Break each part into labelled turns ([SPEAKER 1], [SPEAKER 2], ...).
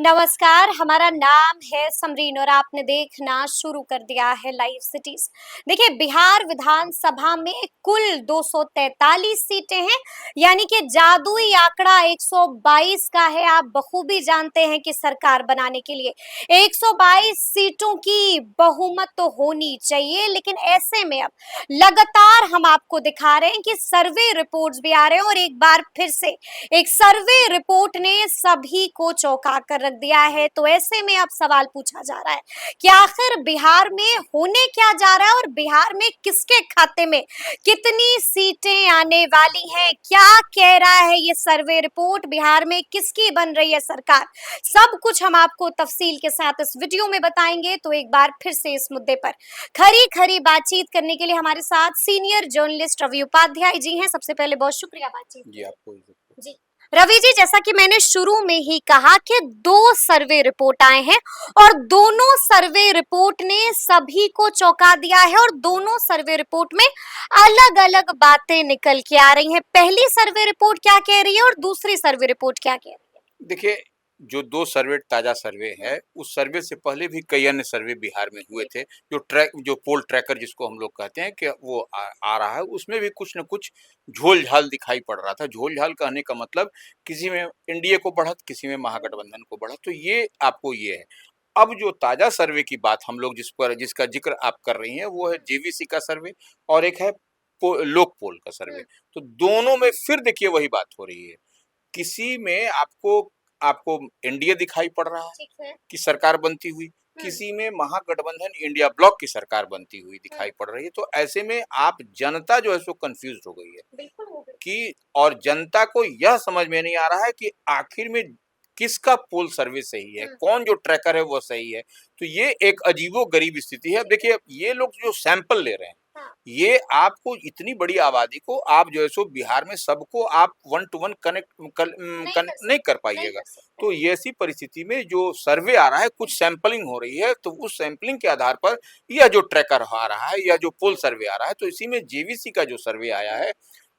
[SPEAKER 1] नमस्कार, हमारा नाम है समरीन और आपने देखना शुरू कर दिया है लाइव सिटीज। देखिए, बिहार विधानसभा में कुल 243 सीटें हैं, यानी कि जादुई आंकड़ा 122 का है। आप बखूबी जानते हैं कि सरकार बनाने के लिए 122 सीटों की बहुमत तो होनी चाहिए, लेकिन ऐसे में अब लगातार हम आपको दिखा रहे हैं कि सर्वे रिपोर्ट्स भी आ रहे हैं और एक बार फिर से एक सर्वे रिपोर्ट ने सभी को चौंका कर रख दिया है। तो ऐसे में अब सवाल पूछा जा रहा है कि आखिर बिहार में होने क्या जा रहा है और बिहार में किसके खाते में कितनी सीटें आने वाली हैं। क्या कह रहा है ये सर्वे रिपोर्ट, बिहार में किसकी बन रही है सरकार, सब कुछ हम आपको तफसील के साथ इस वीडियो में बताएंगे। तो एक बार फिर से इस मुद्दे पर खरी खरी बातचीत करने के लिए हमारे साथ सीनियर जर्नलिस्ट रवि उपाध्याय जी हैं। सबसे पहले बहुत शुक्रिया बातचीत
[SPEAKER 2] जी आपको
[SPEAKER 1] जी। रवि जी, जैसा कि मैंने शुरू में ही कहा कि दो सर्वे रिपोर्ट आए हैं और दोनों सर्वे रिपोर्ट ने सभी को चौंका दिया है और दोनों सर्वे रिपोर्ट में अलग अलग बातें निकल के आ रही हैं। पहली सर्वे रिपोर्ट क्या कह रही है और दूसरी सर्वे रिपोर्ट क्या कह रही है?
[SPEAKER 2] देखिए, जो दो सर्वे ताजा सर्वे है, उस सर्वे से पहले भी कई अन्य सर्वे बिहार में हुए थे। जो पोल ट्रैकर जिसको हम लोग कहते हैं कि वो आ रहा है, उसमें भी कुछ न कुछ झोल झाल दिखाई पड़ रहा था। झोल झाल कहने का मतलब किसी में एनडीए को बढ़त, किसी में महागठबंधन को बढ़त। तो ये आपको ये है। अब जो ताजा सर्वे की बात हम लोग जिसका जिक्र आप कर रही हैं, वो है जेवीसी का सर्वे और एक है लोक पोल का सर्वे। तो दोनों में फिर देखिए वही बात हो रही है। किसी में आपको आपको एनडीए दिखाई पड़ रहा है कि सरकार बनती हुई, किसी में महागठबंधन इंडिया ब्लॉक की सरकार बनती हुई दिखाई पड़ रही है। तो ऐसे में आप जनता जो है सो कंफ्यूज हो गई है
[SPEAKER 1] बिल्कुल हो गई।
[SPEAKER 2] कि और जनता को यह समझ में नहीं आ रहा है कि आखिर में किसका पोल सर्वे सही है, कौन जो ट्रैकर है वो सही है। तो ये एक अजीबो-गरीब स्थिति है। अब देखिए, ये लोग जो सैंपल ले रहे हैं, ये आपको इतनी बड़ी आबादी को आप जो है सो बिहार में सबको आप वन टू वन नहीं कर पाइएगा। तो ये ऐसी परिस्थिति में जो सर्वे आ रहा है, कुछ सैंपलिंग हो रही है, तो उस सैंपलिंग के आधार पर यह जो ट्रैकर आ रहा है या जो पोल सर्वे आ रहा है, तो इसी में जेवीसी का जो सर्वे आया है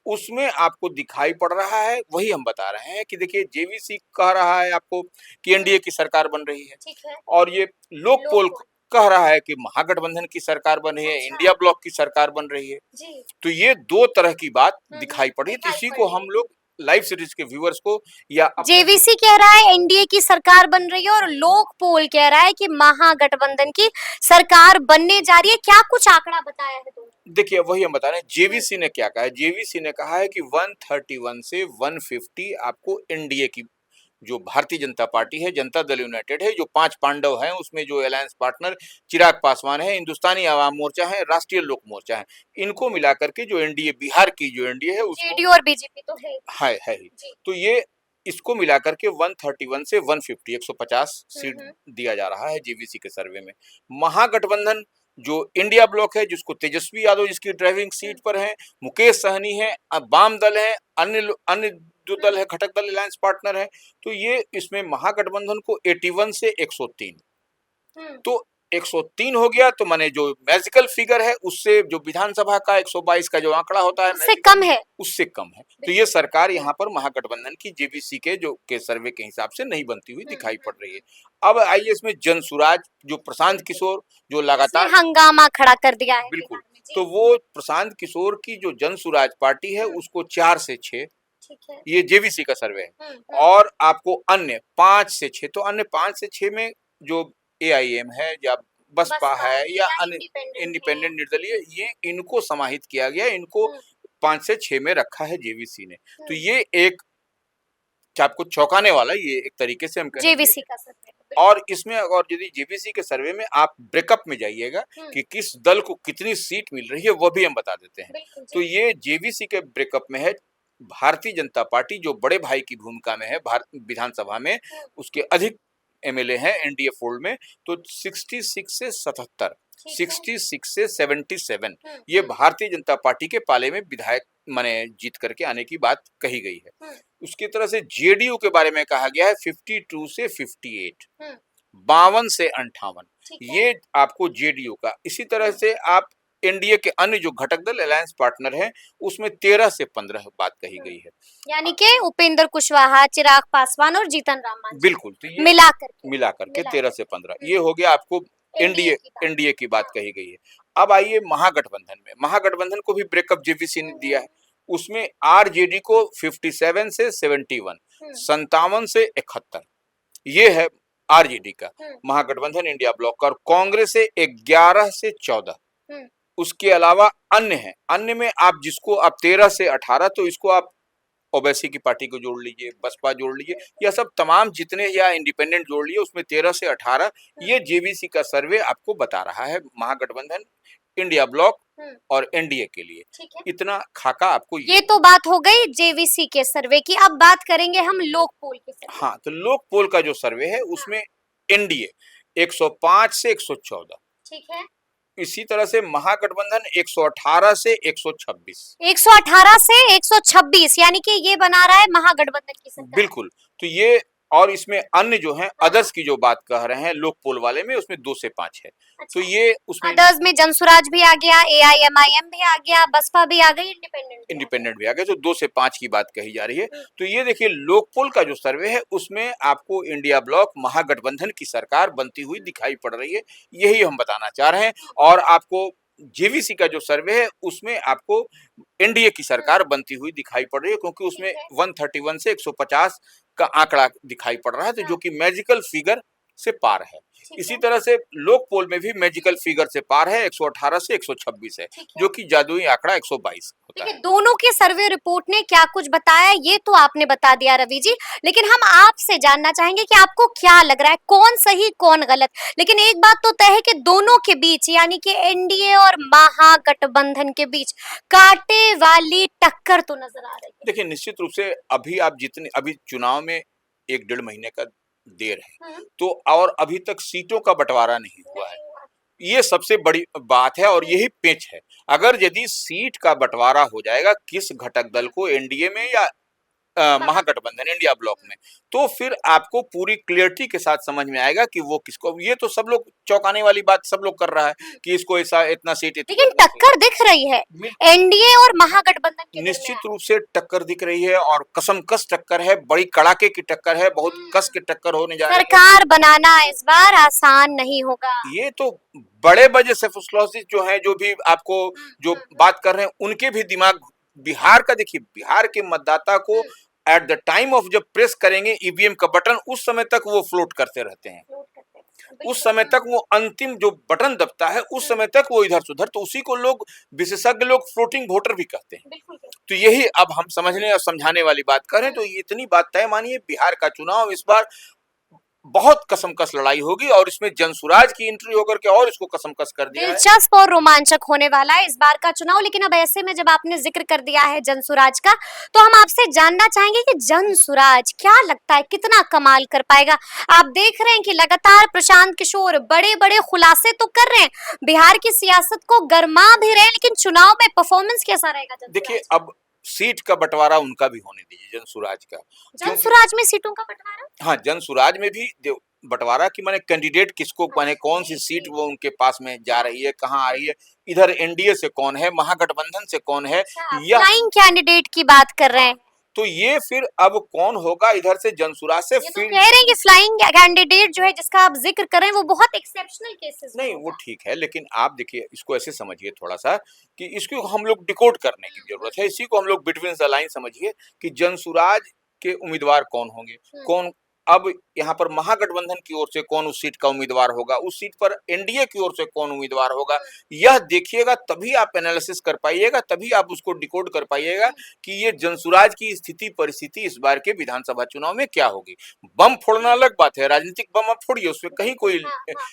[SPEAKER 2] उसमें आपको दिखाई पड़ रहा है। वही हम बता रहे हैं कि देखिए, जेवीसी कह रहा है आपको कि एनडीए की सरकार बन रही है और ये लोक पोल कह रहा है कि महागठबंधन की सरकार बन रही है, इंडिया ब्लॉक की सरकार बन रही है। तो ये दो तरह की बात दिखाई पड़ी। तो इसी को हम लोग लाइव सीरीज के व्यूअर्स को या
[SPEAKER 1] जेवीसी कह रहा है एनडीए की सरकार बन रही है और लोक पोल कह रहा है कि महागठबंधन की सरकार बनने जा रही है। क्या कुछ आंकड़ा बताया है दोनों?
[SPEAKER 2] देखिए, वही हम बता रहे हैं। जेवीसी ने क्या कहा है? जेवीसी ने कहा है कि 131 से 150 आपको एनडीए की जो भारतीय जनता पार्टी है, जनता दल यूनाइटेड है, जो 5 पांडव हैं, उसमें जो अलायंस पार्टनर चिराग पासवान है, हिंदुस्तानी आवाम मोर्चा है, राष्ट्रीय लोक मोर्चा है, इनको मिलाकर के जो एनडीए बिहार की जो एनडीए है उसको
[SPEAKER 1] जेडीयू और बीजेपी तो है
[SPEAKER 2] ही। तो ये इसको मिलाकर के 131 से 150 150 सीट दिया जा रहा है जेवीसी के सर्वे में। महागठबंधन जो इंडिया ब्लॉक है, जिसको तेजस्वी यादव जिसकी ड्राइविंग सीट पर है, मुकेश सहनी है, वाम दल है, अन्य जो दल है घटक दल अलायंस पार्टनर है, तो ये इसमें महागठबंधन को 81 से 103, तो 103 हो गया। तो माने जो मैजिकल फिगर है उससे जो विधानसभा का 122 का जो आंकड़ा होता है
[SPEAKER 1] उससे कम है,
[SPEAKER 2] उससे कम है। तो ये सरकार यहाँ पर महागठबंधन की जेवीसी के जो के सर्वे के हिसाब से नहीं बनती हुई दिखाई पड़ रही है। अब आइए इसमें जनसुराज जो प्रशांत किशोर जो लगातार
[SPEAKER 1] हंगामा खड़ा कर दिया है।
[SPEAKER 2] बिल्कुल, तो वो प्रशांत किशोर की जो जनसुराज पार्टी है उसको 4 से 6, ये जेवीसी का सर्वे है। और आपको अन्य 5 से 6, तो अन्य 5 से 6 में जो एआईएम है या बसपा है या अन्य इंडिपेंडेंट निर्दलीय, ये इनको समाहित किया गया, इनको 5 से 6 में रखा है जेवीसी ने। तो ये एक आपको चौंकाने वाला ये एक तरीके से हम
[SPEAKER 1] जेवीसी का सर्वे।
[SPEAKER 2] और इसमें और यदि जेवीसी के सर्वे में आप ब्रेकअप में जाइएगा कि किस दल को कितनी सीट मिल रही है, वो भी हम बता देते हैं। तो ये जेवीसी के ब्रेकअप में है, भारतीय जनता पार्टी जो बड़े भाई की भूमिका में है विधानसभा में, उसके अधिक एमएलए हैं एनडीए फोल्ड में, तो 66 से 77, 66 से 77 ये भारतीय जनता पार्टी के पाले में विधायक माने जीत करके आने की बात कही गई है। उसकी तरह से जेडीयू के बारे में कहा गया है 52 से 58, 52 से 58, ये आपको जेडीयू का। इसी तरह से आप एनडीए के अन्य जो घटक दल अलायंस पार्टनर हैं उसमें 13 से 15 बात कही गई है।
[SPEAKER 1] यानी कि उपेंद्र कुशवाहा, चिराग पासवान और जीतन राम मांझी
[SPEAKER 2] बिल्कुल, तो ये
[SPEAKER 1] मिला
[SPEAKER 2] करके
[SPEAKER 1] करके
[SPEAKER 2] 13 से 15 ये हो गया आपको
[SPEAKER 1] एनडीए
[SPEAKER 2] एनडीए की बात
[SPEAKER 1] हाँ।
[SPEAKER 2] कही गई है। अब आइए महागठबंधन में, महागठबंधन को भी ब्रेकअप जेवीसी ने दिया है। उसमें आरजेडी को 57 से 71, 57 से 71 ये है आरजेडी का महागठबंधन इंडिया ब्लॉक का, और कांग्रेस से 11 से 14। उसके अलावा अन्य है, अन्य में आप जिसको आप 13 से 18, तो इसको आप ओवैसी की पार्टी को जोड़ लीजिए, बसपा जोड़ लीजिए, या सब तमाम जितने या इंडिपेंडेंट जोड़ लिए, उसमें 13 से 18 ये जेवीसी का सर्वे आपको बता रहा है महागठबंधन इंडिया ब्लॉक और एनडीए के लिए।
[SPEAKER 1] ठीक है।
[SPEAKER 2] इतना खाका आपको
[SPEAKER 1] ये तो बात हो गई जेवीसी के सर्वे की, अब बात करेंगे हम लोक पोल के सर्वे।
[SPEAKER 2] हाँ, तो लोक पोल का जो सर्वे है उसमें एनडीए 105 से 114,
[SPEAKER 1] ठीक है।
[SPEAKER 2] इसी तरह से महागठबंधन 118 से 126।
[SPEAKER 1] 118 से 126 यानी कि ये बना रहा है महागठबंधन की सरकार।
[SPEAKER 2] बिल्कुल, तो ये, और इसमें अन्य जो हैं अदर्स की जो बात कह रहे हैं लोक पोल वाले में, उसमें 2 से 5 है। तो ये उसमें
[SPEAKER 1] अदर्स में जनसुराज भी आ गया, एआईएमआईएम भी आ गया, बसपा भी आ गई,
[SPEAKER 2] इंडिपेंडेंट भी आ गए, तो 2 से 5 की बात कही जा रही है। तो ये देखिए लोक पोल का जो सर्वे है उसमें आपको इंडिया ब्लॉक महागठबंधन की सरकार बनती हुई दिखाई पड़ रही है, यही हम बताना चाह रहे हैं। और आपको जेवीसी का जो सर्वे है उसमें आपको एनडीए की सरकार बनती हुई दिखाई पड़ रही है, क्योंकि उसमें 131 से 150 का आंकड़ा दिखाई पड़ रहा है, तो जो कि मैजिकल फिगर से पार है। इसी तरह से लोक पोल में भी मैजिकल फिगर से पार है, 118 से 126 है, जो कि जादुई आंकड़ा 122 होता है।
[SPEAKER 1] दोनों के सर्वे रिपोर्ट ने क्या कुछ बताया ये तो आपने बता दिया रवि जी, लेकिन हम आपसे जानना चाहेंगे कि आपको क्या लग रहा है, कौन सही कौन गलत। लेकिन एक बात तो तय है कि दोनों के बीच यानी कि एनडीए और महागठबंधन के बीच कांटे वाली टक्कर तो नजर आ रही है।
[SPEAKER 2] देखिए निश्चित रूप से अभी चुनाव में 1 डेढ़ महीने का देर है, तो और अभी तक सीटों का बंटवारा नहीं हुआ है, ये सबसे बड़ी बात है और यही पेच है। अगर यदि सीट का बंटवारा हो जाएगा किस घटक दल को, एनडीए में या महागठबंधन इंडिया ब्लॉक में, तो फिर आपको पूरी क्लियरिटी के साथ समझ में आएगा कि वो किसको, ये तो सब लोग चौंकाने वाली बात सब लोग कर रहा है कि इसको ऐसा इतना सीट,
[SPEAKER 1] लेकिन टक्कर दिख रही है एनडीए और महागठबंधन के,
[SPEAKER 2] निश्चित रूप से टक्कर दिख रही है और कसमकस टक्कर है, बड़ी कड़ाके की टक्कर है, बहुत कस के टक्कर होने जा रही है।
[SPEAKER 1] सरकार बनाना इस बार आसान नहीं होगा।
[SPEAKER 2] ये तो बड़े बड़े सेफोस्लॉसिस जो हैं, जो भी आपको जो बात कर रहे हैं, उनके भी दिमाग, बिहार का देखिए, बिहार के मतदाता को एट द टाइम ऑफ जब प्रेस करेंगे ईवीएम का बटन, उस समय तक वो फ्लोट करते रहते हैं, उस समय तक वो अंतिम जो बटन दबता है उस समय तक वो इधर से उधर, तो उसी को लोग, विशेषज्ञ लोग फ्लोटिंग वोटर भी कहते हैं। तो यही अब हम समझने और समझाने वाली बात करें तो इतनी बात तय मानिए, बिहार का चुनाव इस बार बहुत कसमकस लड़ाई होगी, और इसमें जनसुराज की एंट्री होकर के और इसको कसमकस कर दिया है।
[SPEAKER 1] दिलचस्प और रोमांचक होने वाला है इस बार का चुनाव। लेकिन अब ऐसे में जब आपने जिक्र कर दिया है जनसुराज का, तो हम आपसे जानना चाहेंगे कि जनसुराज क्या लगता है कितना कमाल कर पाएगा। आप देख रहे हैं कि लगातार प्रशांत किशोर बड़े बड़े खुलासे तो कर रहे हैं, बिहार की सियासत को गरमा भी रहे हैं, लेकिन चुनाव में परफॉर्मेंस कैसा रहेगा?
[SPEAKER 2] देखिए अब सीट का बंटवारा उनका भी होने दीजिए, जनसुराज का।
[SPEAKER 1] जनसुराज में सीटों का बंटवारा,
[SPEAKER 2] हाँ, जनसुराज में भी बंटवारा की माने कैंडिडेट किसको, माने कौन सी सीट वो उनके पास में जा रही है, कहाँ आ रही है, इधर एनडीए से कौन है, महागठबंधन से कौन है, या
[SPEAKER 1] फ्लाइंग कैंडिडेट की बात कर रहे हैं।
[SPEAKER 2] तो ये फिर अब कौन होगा इधर से जनसुराज से,
[SPEAKER 1] फिर
[SPEAKER 2] फिर
[SPEAKER 1] कह रहे हैं कि फ्लाइंग कैंडिडेट जो है जिसका आप जिक्र कर रहे हैं वो बहुत एक्सेप्शनल केसेस
[SPEAKER 2] नहीं, वो ठीक है, लेकिन आप देखिए इसको ऐसे समझिए थोड़ा सा कि इसको हम लोग डिकोड करने की जरूरत है, इसी को हम लोग बिटवीन द लाइन समझिए कि जनसुराज के उम्मीदवार कौन होंगे, कौन, अब यहाँ पर महागठबंधन की ओर से कौन उस सीट का उम्मीदवार होगा, उस सीट पर एनडीए की ओर से कौन उम्मीदवार होगा, यह देखिएगा तभी आप एनालिसिस कर पाइएगा, तभी आप उसको डिकोड कर पाइएगा कि ये जनसुराज की स्थिति परिस्थिति इस बार के विधानसभा चुनाव में क्या होगी। बम फोड़ना अलग बात है, राजनीतिक बम आप फोड़िए, उसमें कहीं कोई,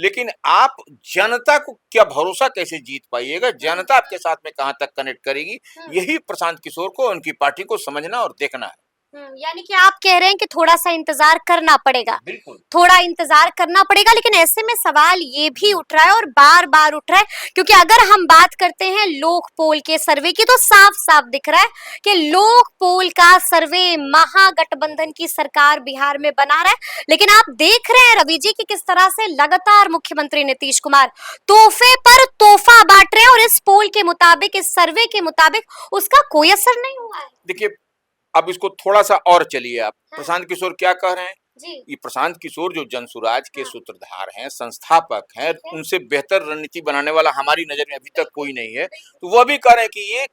[SPEAKER 2] लेकिन आप जनता को क्या भरोसा कैसे जीत पाइएगा, जनता आपके साथ में कहां तक कनेक्ट करेगी, यही प्रशांत किशोर को, उनकी पार्टी को समझना और देखना है।
[SPEAKER 1] यानी कि आप कह रहे हैं कि थोड़ा-सा इंतज़ार करना पड़ेगा।
[SPEAKER 2] बिल्कुल।
[SPEAKER 1] थोड़ा इंतज़ार करना पड़ेगा, लेकिन ऐसे में सवाल ये भी उठ रहा है और बार-बार उठ रहा है, क्योंकि अगर हम बात करते हैं लोक पोल के सर्वे की, तो साफ-साफ दिख रहा है कि लोक पोल का सर्वे महागठबंधन की सरकार बिहार में बना रहा है। लेकिन आप देख रहे हैं रवि जी कि किस तरह से लगातार मुख्यमंत्री नीतीश कुमार तोहफे पर तोहफा बाँट रहे हैं, और इस पोल के मुताबिक, इस सर्वे के मुताबिक उसका कोई असर नहीं हुआ है।
[SPEAKER 2] देखिए, अब इसको थोड़ा-सा और चलिए आप।
[SPEAKER 1] हाँ।
[SPEAKER 2] प्रशांत किशोर क्या कह रहे हैं?
[SPEAKER 1] जी।
[SPEAKER 2] ये प्रशांत किशोर जो जनसुराज के
[SPEAKER 1] हाँ।
[SPEAKER 2] सूत्रधार हैं, संस्थापक हैं,
[SPEAKER 1] ठीक है।
[SPEAKER 2] उनसे बेहतर रणनीति बनाने वाला हमारी नज़र में अभी तक
[SPEAKER 1] बिल्कुल,
[SPEAKER 2] कोई नहीं है।
[SPEAKER 1] बिल्कुल।
[SPEAKER 2] तो वह भी कह रहे हैं कि ये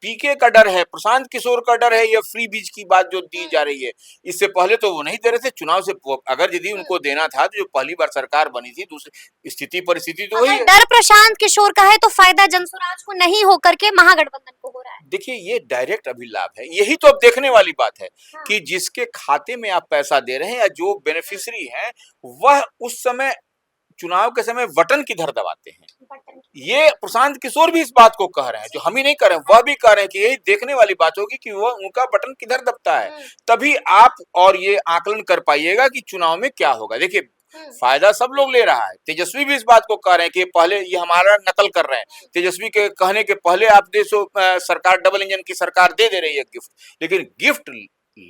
[SPEAKER 2] पीके का डर है, प्रशांत किशोर का डर है, ये फ्री बीज की बात जो दी जा रही है। इससे पहले तो वो नहीं दे रहे थे, चुनाव से अगर यदि उनको देना था, तो जो पहली बार सरकार बनी थी, दूसरी स्थिति परिस्थिति तो वही
[SPEAKER 1] अगर
[SPEAKER 2] है।
[SPEAKER 1] डर प्रशांत किशोर का है, तो फायदा जनसुराज को नहीं होकर के महागठबंधन को हो रहा है।
[SPEAKER 2] देखिए, ये डायरेक्ट अभिलाभ है। यही तो अब देखने वाली बात है
[SPEAKER 1] हाँ।
[SPEAKER 2] कि जिसके खाते में आप पैसा दे रहे हैं या जो बेनिफिशियरी हैं, वह उस समय चुनाव के समय बटन किधर दबाते हैं।
[SPEAKER 1] बटन।
[SPEAKER 2] ये प्रशांत किशोर भी इस बात को कह रहे हैं, जो हम ही नहीं कह रहे हैं, वह भी कह रहे हैं कि यही देखने वाली बात होगी कि वह उनका बटन किधर दबता है। तभी आप और ये आकलन कर पाइएगा कि चुनाव में क्या होगा। देखिए, फायदा सब लोग ले रहा है। तेजस्वी भी इस बात को कह रहे हैं कि पहले ये हमारा नकल कर रहे हैं। तेजस्वी के कहने के पहले आप देखो, सरकार डबल इंजन की सरकार दे रही है गिफ्ट, लेकिन गिफ्ट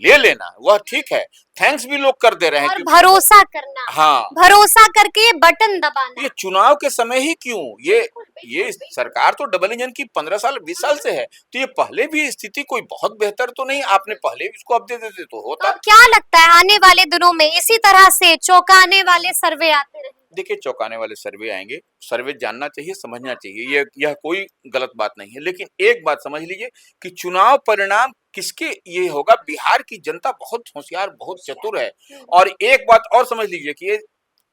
[SPEAKER 2] ले लेना वह ठीक है, थैंक्स भी लोग कर दे रहे हैं
[SPEAKER 1] और
[SPEAKER 2] कि
[SPEAKER 1] भरोसा करना,
[SPEAKER 2] हाँ,
[SPEAKER 1] भरोसा करके बटन दबाना।
[SPEAKER 2] ये चुनाव के समय ही क्यों?
[SPEAKER 1] बिल्कुल,
[SPEAKER 2] ये
[SPEAKER 1] बिल्कुल।
[SPEAKER 2] सरकार तो डबल इंजन की 15 साल 20 साल से है, तो ये पहले भी स्थिति कोई बहुत बेहतर तो नहीं, आपने पहले भी इसको अब दे देते तो
[SPEAKER 1] तो
[SPEAKER 2] होता।
[SPEAKER 1] अब क्या लगता है आने वाले दिनों में इसी तरह से चौंकाने वाले सर्वे आते रहेंगे?
[SPEAKER 2] देखिए, चौंकाने वाले सर्वे आएंगे, सर्वे जानना चाहिए, समझना चाहिए, यह कोई गलत बात नहीं है। लेकिन एक बात समझ लीजिए कि चुनाव परिणाम किसके ये होगा, बिहार की जनता बहुत होशियार, बहुत चतुर है। और एक बात और समझ लीजिए कि ये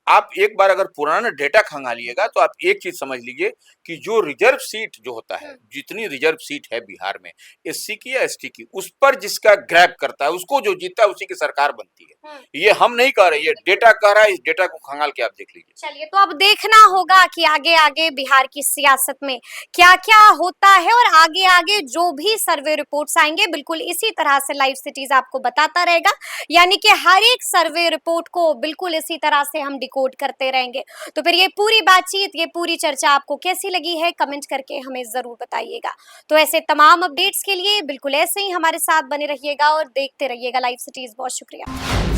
[SPEAKER 2] आप एक बार अगर पुराना डेटा खंगालिएगा, तो आप एक चीज समझ लीजिए कि जो रिजर्व सीट जो होता है, जितनी रिजर्व सीट है बिहार में, एससी की या एसटी की, उस पर जिसका ग्रैब करता है, उसको जो जीतता है, उसी की सरकार बनती है। ये हम नहीं कह रहे, ये डेटा कह रहा है। इस डेटा को खंगाल के आप देख लीजिए।
[SPEAKER 1] चलिए, तो अब देखना होगा कि आगे आगे बिहार की सियासत में क्या क्या होता है, और आगे आगे जो भी सर्वे रिपोर्ट्स आएंगे, बिल्कुल इसी तरह से लाइव सिटीज आपको बताता रहेगा। यानी कि हर एक सर्वे रिपोर्ट को बिल्कुल इसी तरह से हम डिकोड करते रहेंगे। तो फिर ये पूरी बातचीत, ये पूरी चर्चा आपको कैसी लगी है, कमेंट करके हमें जरूर बताइएगा। तो ऐसे तमाम अपडेट्स के लिए बिल्कुल ऐसे ही हमारे साथ बने रहिएगा और देखते रहिएगा लाइव सिटीज। बहुत शुक्रिया।